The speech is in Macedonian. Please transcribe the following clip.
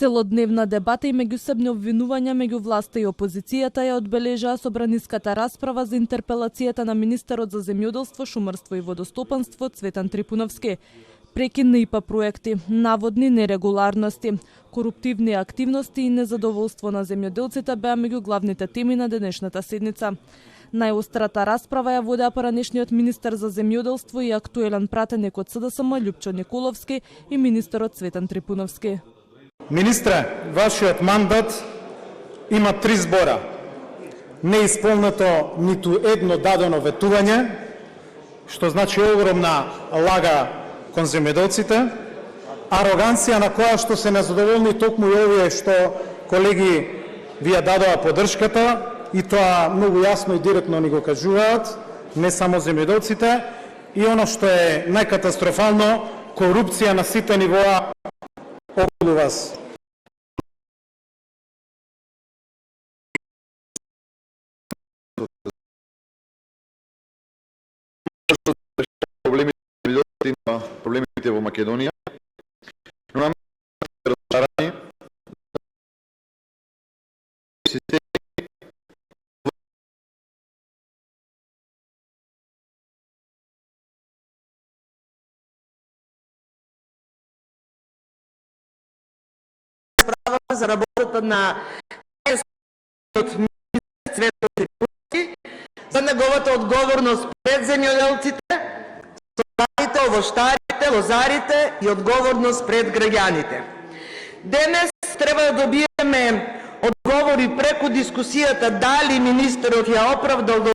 Целодневна дебата и меѓусебни обвинувања меѓу власта и опозицијата ја одбележаа собраниската расправа за интерпелацијата на министерот за земјоделство, шумарство и водостопанство Цветан Трипуновски. Прекин на ИПА проекти, наводни нерегуларности, коруптивни активности и незадоволство на земјоделците беа меѓу главните теми на денешната седница. Најострата расправа ја водеа поранешниот министер за земјоделство и актуелен пратеник од СДСМ Љупчо Николовски и министерот Цветан Трипуновски. Министре, вашиот мандат има 3 збора. Неисполнето ниту едно дадено ветување, што значи огромна лага кон земјоделците, ароганција на која што се незадоволни токму и овие што колеги ви ја дадоа поддршката, и тоа многу јасно и директно ни го кажуваат, не само земјоделците, и оно што е најкатастрофално, корупција на сите нивоа околу вас. Проблемите во Македонија, но нам разшарани за работата на Цветан Трипуновски, за неговата одговорност пред земјоделците, столарите, овоштарите, лозарите и одговорност пред граѓаните. Денес треба да добиеме одговори преку дискусијата дали министерот ја оправдал до